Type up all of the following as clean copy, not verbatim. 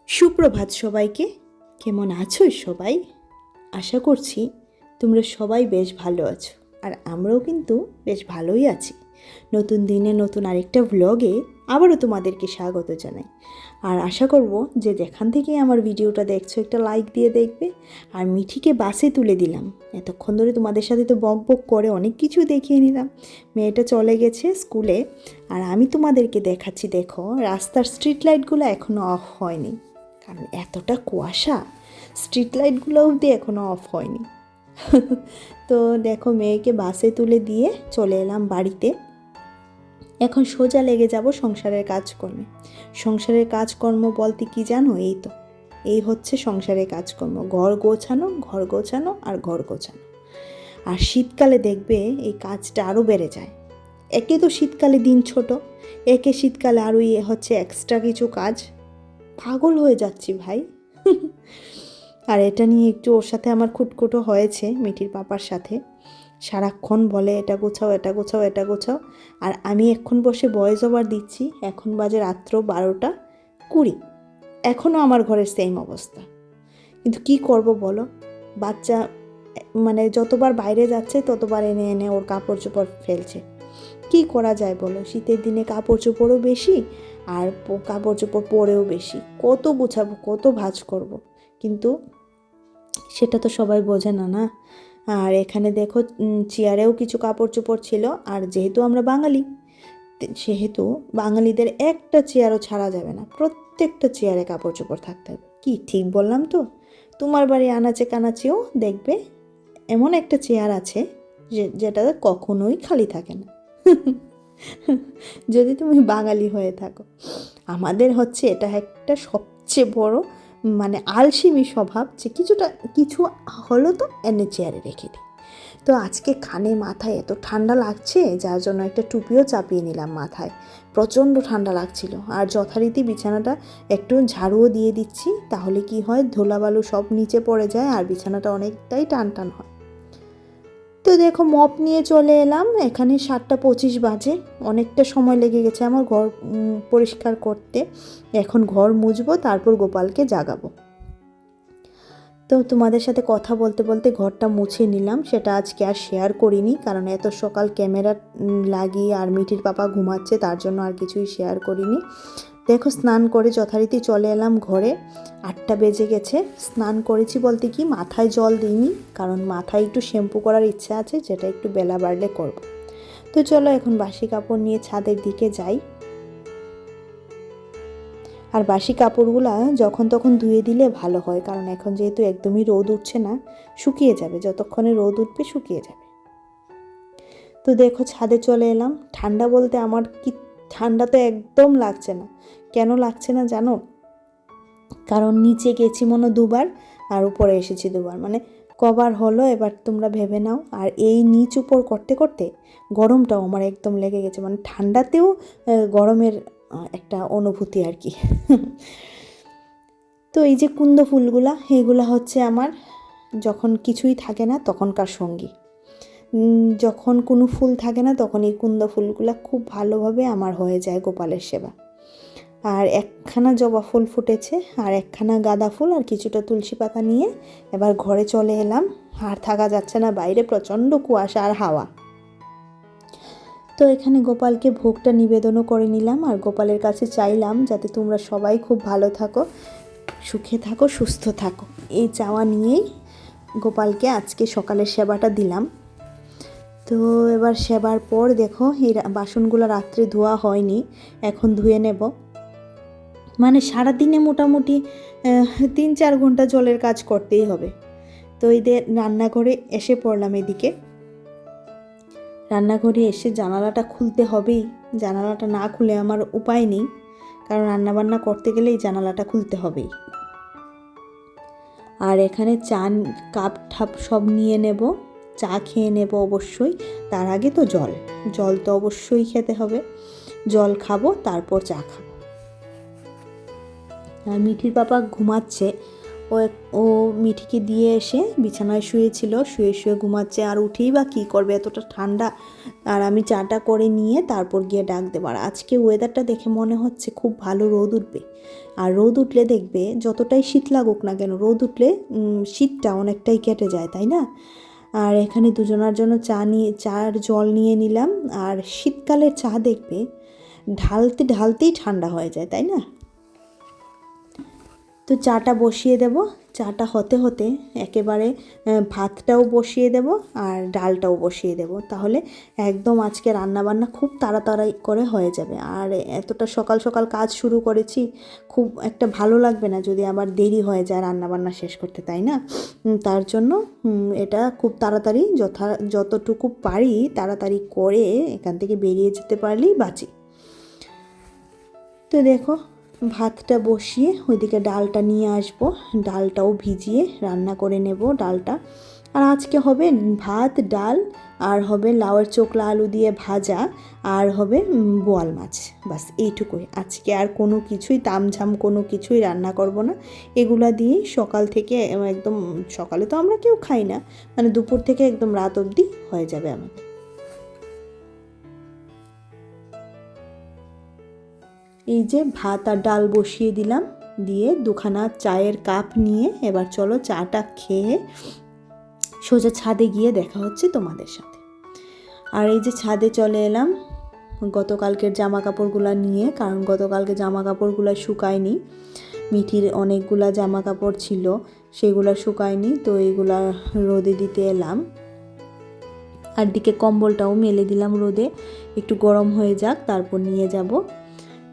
সুপ্রভাত সবাইকে। কেমন আছো সবাই? আশা করছি তোমরা সবাই বেশ ভালো আছো, আর আমরাও কিন্তু বেশ ভালোই আছি। নতুন দিনে নতুন আরেকটা ভ্লগে আবারও তোমাদেরকে স্বাগত জানাই। আর আশা করব যে যেখান থেকে আমার ভিডিওটা দেখছো একটা লাইক দিয়ে দেখবে। আর মিঠিকে বাসে তুলে দিলাম। এতক্ষণ ধরে তোমাদের সাথে তো বক বক করে অনেক কিছু দেখিয়ে নিলাম। মেয়েটা চলে গেছে স্কুলে, আর আমি তোমাদেরকে দেখাচ্ছি। দেখো, রাস্তার স্ট্রিট লাইটগুলো এখনও অফ হয়নি, কারণ এতটা কুয়াশা, স্ট্রিট লাইটগুলো অবধি এখনও অফ হয়নি। তো দেখো, মেয়েকে বাসে তুলে দিয়ে চলে এলাম বাড়িতে। এখন সোজা লেগে যাব সংসারের কাজকর্মে। সংসারের কাজকর্ম বলতে কি জানো? এই হচ্ছে সংসারের কাজকর্ম। ঘর গোছানো, ঘর গোছানো আর ঘর গোছানো। আর শীতকালে দেখবে এই কাজটা আরও বেড়ে যায়। একে তো শীতকালে দিন ছোট, একে শীতকালে আরও হচ্ছে এক্সট্রা কিছু কাজ। পাগল হয়ে যাচ্ছি ভাই। আর এটা নিয়ে একটু ওর সাথে আমার খুটখুটো হয়েছে, মিঠির পাপার সাথে। সারাক্ষণ বলে এটা গোছাও, এটা গোছাও, এটা গোছাও। আর আমি এখন বসে ভয়েস ওভার দিচ্ছি। এখন বাজে রাত্র 12:20। এখনও আমার ঘরের সেম অবস্থা। কিন্তু কি করব বলো? বাচ্চা মানে যতবার বাইরে যাচ্ছে ততবার এনে এনে ওর কাপড় চোপড় ফেলছে। কি করা যায় বলো? শীতের দিনে কাপড় চোপড়ও বেশি, আর কাপড় চোপড় পরেও বেশি। কত গুছাবো, কত ভাঁজ করব, কিন্তু সেটা তো সবাই বোঝে না, না। আর এখানে দেখো, চেয়ারেও কিছু কাপড় চোপড় ছিল। আর যেহেতু আমরা বাঙালি, সেহেতু বাঙালিদের একটা চেয়ারও ছাড়া যাবে না। প্রত্যেকটা চেয়ারে কাপড় চোপড় থাকতে হবে। কি ঠিক বললাম তো? তোমার বাড়ি আনাচে কানাচেও দেখবে এমন একটা চেয়ার আছে যেটা কখনোই খালি থাকে না। যদি তুমি বাঙালি হয়ে থাকো। আমাদের হচ্ছে এটা একটা সবচেয়ে বড় আলসেমি স্বভাব, যে কিছু হলো তো এনে চেয়ারে রেখে দিই। তো আজকে কানে মাথায় এত ঠান্ডা লাগছে, যার জন্য একটা টুপিও চাপিয়ে নিলাম মাথায়। প্রচণ্ড ঠান্ডা লাগছিল। আর যথারীতি বিছানাটা একটু ঝাড়ুও দিয়ে দিচ্ছি, তাহলে কি হয়, ধুলাবালু সব নিচে পড়ে যায় আর বিছানাটা অনেকটাই টান টান হয়। তো দেখো, মপ নিয়ে চলে এলাম। এখানে 7:25 বাজে। অনেকটা সময় লেগে গেছে আমার ঘর পরিষ্কার করতে। এখন ঘর মুছবো, তারপর গোপালকে জাগাবো। তো তোমাদের সাথে কথা বলতে বলতে ঘরটা মুছে নিলাম। সেটা আজকে আর শেয়ার করিনি, কারণ এত সকাল ক্যামেরা লাগিয়ে আর মিঠির পাপা ঘুমাচ্ছে, তার জন্য আর কিছুই শেয়ার করিনি। দেখো, স্নান করে যথারীতি চলে এলাম ঘরে। 8টা বেজে গেছে। স্নান করেছি বলতে কি, মাথায় জল দিইনি, কারণ মাথায় একটু শ্যাম্পু করার ইচ্ছা আছে, যেটা একটু বেলা বাড়লে করব। তো চলো এখন বাসি কাপড় নিয়ে ছাদের দিকে যাই। আর বাসি কাপড়গুলো যখন তখন ধুয়ে দিলে ভালো হয়, কারণ এখন যেহেতু একদমই রোদ উঠছে না, শুকিয়ে যাবে। যতক্ষণে রোদ উঠবে শুকিয়ে যাবে। তো দেখো, ছাদে চলে এলাম। ঠান্ডা বলতে আমার কি, ঠান্ডা তো একদম লাগছে না। কেন লাগছে না জানো? কারণ নিচে গেছি মনে 2বার, আর উপরে এসেছি 2বার, কবার হলো এবার তোমরা ভেবে নাও। আর এই নিচ উপর করতে করতে গরমটাও আমার একদম লেগে গেছে। ঠান্ডাতেও গরমের একটা অনুভূতি আর কি। তো এই যে কুন্দ ফুলগুলা, এগুলা হচ্ছে আমার যখন কিছুই থাকে না তখনকার সঙ্গী। যখন কোনো ফুল থাকে না, তখন এই কুন্দ ফুলগুলা খুব ভালোভাবে আমার হয়ে যায় গোপালের সেবা। আর একখানা জবা ফুল ফুটেছে, আর একখানা গাঁদা ফুল, আর কিছুটা তুলসী পাতা নিয়ে এবার ঘরে চলে এলাম। আর থাকা যাচ্ছে না, বাইরে প্রচণ্ড কুয়াশা আর হাওয়া। তো এখানে গোপালকে ভোগটা নিবেদনও করে নিলাম, আর গোপালের কাছে চাইলাম যাতে তোমরা সবাই খুব ভালো থাকো, সুখে থাকো, সুস্থ থাকো। এই চাওয়া নিয়েই গোপালকে আজকে সকালের সেবাটা দিলাম। তো এবার সেবার পর দেখো, এই বাসনগুলো রাত্রে ধোয়া হয়নি, এখন ধুয়ে নেব। সারাদিনে মোটামুটি 3-4 ঘন্টা জলের কাজ করতেই হবে। তো রান্নাঘরে এসে পড়লাম। এদিকে রান্নাঘরে এসে জানালাটা খুলতে হবেই। জানালাটা না খুলে আমার উপায় নেই, কারণ রান্নাবান্না করতে গেলে এই জানালাটা খুলতে হবেই। আর এখানে চা কাপ ঠাপ সব নিয়ে নেব, চা খেয়ে নেব অবশ্যই। তার আগে তো জল তো অবশ্যই খেতে হবে। জল খাবো, তারপর চা খাবো। আর মিঠির পাপা ঘুমাচ্ছে। ও ও মিঠিকে দিয়ে এসে বিছানায় শুয়েছিল, শুয়ে শুয়ে ঘুমাচ্ছে। আর উঠেই বা কী করবে, এতটা ঠান্ডা। আর আমি চাটা করে নিয়ে তারপর গিয়ে ডাক দেবো। আর আজকে ওয়েদারটা দেখে মনে হচ্ছে খুব ভালো রোদ উঠবে। আর রোদ উঠলে দেখবে যতটাই শীত লাগুক না কেন, রোদ উঠলে শীতটা অনেকটাই কেটে যায়, তাই না? আর এখানে দুজনার জন্য চার জল নিয়ে নিলাম। আর শীতকালের চা দেখবে ঢালতে ঢালতেই ঠান্ডা হয়ে যায়, তাই না? তো চাটা বসিয়ে দেব। চাটা হতে হতে একেবারে ভাতটাও বসিয়ে দেব আর ডালটাও বসিয়ে দেব। তাহলে একদম আজকে রান্নাবান্না খুব তাড়াতাড়ি করে হয়ে যাবে। আর এতটা সকাল সকাল কাজ শুরু করেছি, খুব একটা ভালো লাগবে না যদি আবার দেরি হয়ে যায় রান্নাবান্না শেষ করতে, তাই না? তার জন্য এটা খুব তাড়াতাড়ি যতটুকু পারি তাড়াতাড়ি করে এখান থেকে বেরিয়ে যেতে পারলেই বাঁচি। তো দেখো, ভাতটা বসিয়ে ওইদিকে ডালটা নিয়ে আসবো, ডালটাও ভিজিয়ে রান্না করে নেব ডালটা। আর আজকে হবে ভাত, ডাল, আর হবে লাউয়ের চোখলা আলু দিয়ে ভাজা, আর হবে বোয়াল মাছ। বাস এইটুকুই আজকে। আর কোনো কিছুই তামঝাম কোনো কিছুই রান্না করব না। এগুলা দিয়েই সকাল থেকে একদম, সকালে তো আমরা কেউ খাই না, মানে দুপুর থেকে একদম রাত অবধি হয়ে যাবে আমাদের। এই যে ভাত আর ডাল বসিয়ে দিলাম, দিয়ে দুখানা চায়ের কাপ নিয়ে এবার চলো চাটা খেয়ে সোজা ছাদে গিয়ে দেখা হচ্ছে তোমাদের সাথে। আর এই যে ছাদে চলে এলাম গতকালকের জামা কাপড়গুলো নিয়ে, কারণ গতকালকে জামা কাপড়গুলো শুকায়নি। মিঠির অনেকগুলা জামা কাপড় ছিল, সেগুলো শুকায়নি, তো এইগুলা রোদে দিতে এলাম। আর দিকে কম্বলটাও মেলে দিলাম রোদে, একটু গরম হয়ে যাক তারপর নিয়ে যাব।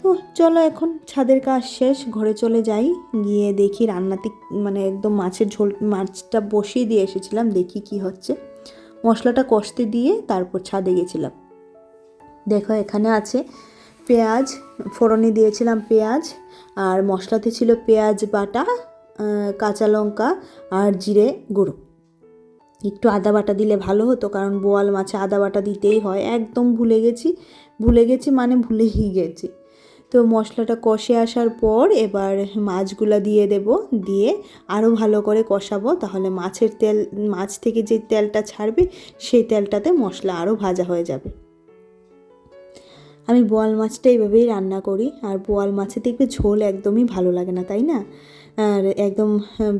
তো চলো এখন ছাদের কাজ শেষ, ঘরে চলে যাই। গিয়ে দেখি রান্নাতে মানে একদম মাছের ঝোল, মাছটা বসিয়ে দিয়ে এসেছিলাম, দেখি কি হচ্ছে। মশলাটা কষতে দিয়ে তারপর ছাদে গেছিলাম। দেখো এখানে আছে পেঁয়াজ, ফোড়নে দিয়েছিলাম পেঁয়াজ, আর মশলাতে ছিল পেঁয়াজ বাটা, কাঁচা লঙ্কা আর জিরে গুঁড়ো। একটু আদা বাটা দিলে ভালো হতো, কারণ বোয়াল মাছে আদা বাটা দিতেই হয়। একদম ভুলে গেছি মানে ভুলেই গেছি। তো মশলাটা কষে আসার পর এবার মাছগুলা দিয়ে দেব, দিয়ে আরও ভালো করে কষাবো। তাহলে মাছ থেকে যে তেলটা ছাড়বে সেই তেলটাতে মশলা আরও ভাজা হয়ে যাবে। আমি বোয়াল মাছটা এইভাবেই রান্না করি। আর বোয়াল মাছে দেখবে ঝোল একদমই ভালো লাগে না, তাই না? আর একদম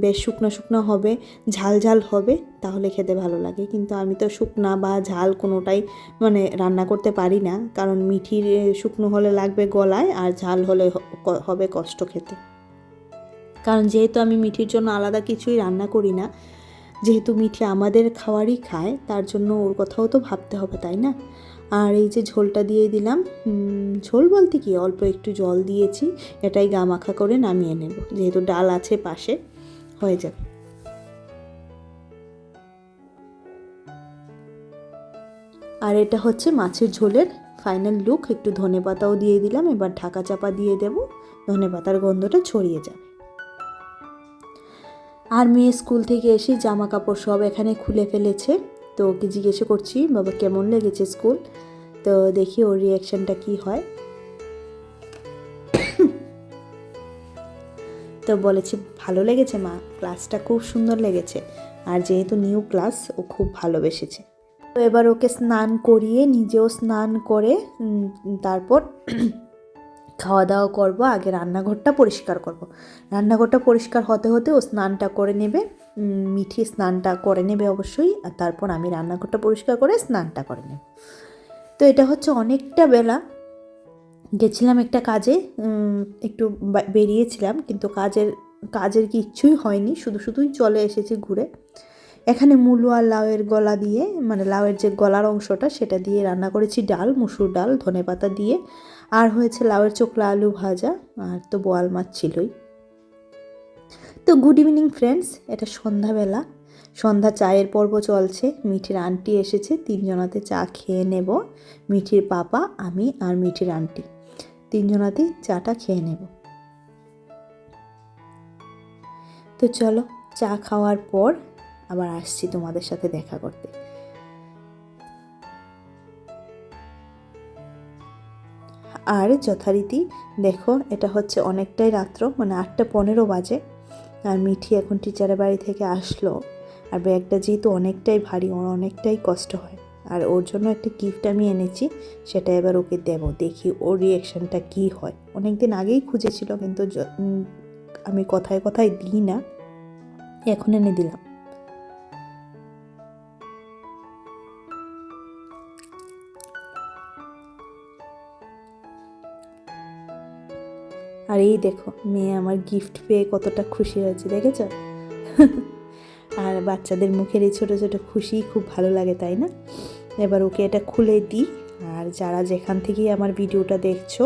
বেশ শুকনো শুকনো হবে, ঝাল ঝাল হবে, তাহলে খেতে ভালো লাগে। কিন্তু আমি তো শুকনা বা ঝাল কোনোটাই মানে রান্না করতে পারি না, কারণ মিঠির শুকনো হলে লাগবে গলায়, আর ঝাল হলে হবে কষ্ট খেতে। কারণ যেহেতু আমি মিঠির জন্য আলাদা কিছুই রান্না করি না, যেহেতু মিঠি আমাদের খাওয়ারই খায়, তার জন্য ওর কথাও তো ভাবতে হবে, তাই না? আর এই যে ঝোলটা দিয়ে দিলাম, ঝোল বলতে কি অল্প একটু জল দিয়েছি, এটাই গা মাখা করে নামিয়ে নেব, যেহেতু ডাল আছে পাশে, হয়ে যাবে। আর এটা হচ্ছে মাছের ঝোলের ফাইনাল লুক। একটু ধনেপাতাও দিয়ে দিলাম, এবার ঢাকা চাপা দিয়ে দেব, ধনেপাতার গন্ধটা ছড়িয়ে যাবে। আর মেয়ে স্কুল থেকে এসে জামা কাপড় সব এখানে খুলে ফেলেছে। তো ওকে জিজ্ঞেস করছি, বাবা কেমন লেগেছে স্কুল? তো দেখি ওর রিয়াকশানটা কি হয়। তো বলেছে ভালো লেগেছে মা, ক্লাসটা খুব সুন্দর লেগেছে, আর যেহেতু নিউ ক্লাস ও খুব ভালোবেসেছে। তো এবার ওকে স্নান করিয়ে নিজেও স্নান করে তারপর খাওয়া দাওয়া করবো। আগে রান্নাঘরটা পরিষ্কার করব। রান্নাঘরটা পরিষ্কার হতে হতে ও স্নানটা করে নেবে, মিঠি স্নানটা করে নেবে অবশ্যই, আর তারপর আমি রান্নাঘরটা পরিষ্কার করে স্নানটা করে নেব। তো এটা হচ্ছে অনেকটা বেলা, গেছিলাম একটা কাজে, একটু বেরিয়েছিলাম, কিন্তু কাজের কিচ্ছুই হয়নি, শুধুই চলে এসেছি ঘুরে। এখানে মূলো আর লাউয়ের গলা দিয়ে, মানে লাউয়ের যে গলার অংশটা সেটা দিয়ে রান্না করেছি ডাল, মুসুর ডাল, ধনেপাতা দিয়ে। আর হয়েছে লাউয়ের চোখলা আলু ভাজা, আর তো বোয়াল মাছ ছিলই। তো গুড ইভিনিং ফ্রেন্ডস, এটা সন্ধ্যাবেলা, সন্ধ্যা চায়ের পর্ব চলছে। মিঠির আন্টি এসেছে, তিনজনাতে চা খেয়ে নেব। মিঠির পাপা, আমি আর মিঠির আন্টি তিনজনাতেই চাটা খেয়ে নেব। তো চলো, চা খাওয়ার পর আবার আসছি তোমাদের সাথে দেখা করতে। আর যথারীতি দেখো, এটা হচ্ছে অনেকটাই রাত্র, মানে 8:15 বাজে। আর মিঠি এখন টিচারের বাড়ি থেকে আসলো, আর ব্যাগটা যেহেতু অনেকটাই ভারী, ওর অনেকটাই কষ্ট হয়। আর ওর জন্য একটা গিফট আমি এনেছি, সেটা এবার ওকে দেব, দেখি ওর রিয়াকশানটা কী হয়। অনেক দিন আগেই খুঁজেছিল, কিন্তু আমি কথায় কথায় দিই না, এখন এনে দিলাম। আর এই দেখো মেয়ে আমার গিফট পেয়ে কতটা খুশি হয়েছে, দেখেছ? আর বাচ্চাদের মুখের এই ছোটো ছোটো খুশি খুব ভালো লাগে, তাই না? এবার ওকে এটা খুলে দিই। আর যারা যেখান থেকেই আমার ভিডিওটা দেখছো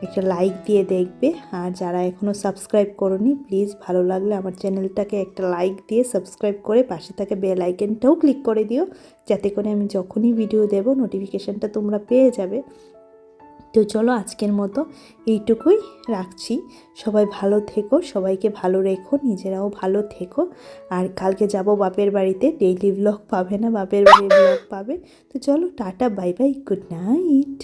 একটা লাইক দিয়ে দেখবে, আর যারা এখনও সাবস্ক্রাইব করোনি প্লিজ ভালো লাগলে আমার চ্যানেলটাকে একটা লাইক দিয়ে সাবস্ক্রাইব করে পাশে থাকে বেল আইকনটাও ক্লিক করে দিও, যাতে করে আমি যখনই ভিডিও দেব নোটিফিকেশানটা তোমরা পেয়ে যাবে। তো চলো আজকের মতো এইটুকুই রাখছি। সবাই ভালো থেকো, সবাইকে ভালো রেখো, নিজেরাও ভালো থেকো। আর কালকে যাব বাপের বাড়িতে, ডেইলি ব্লগ পাবে না, বাপের বাড়ির ব্লগ পাবে। তো চলো tata, bye bye, good night.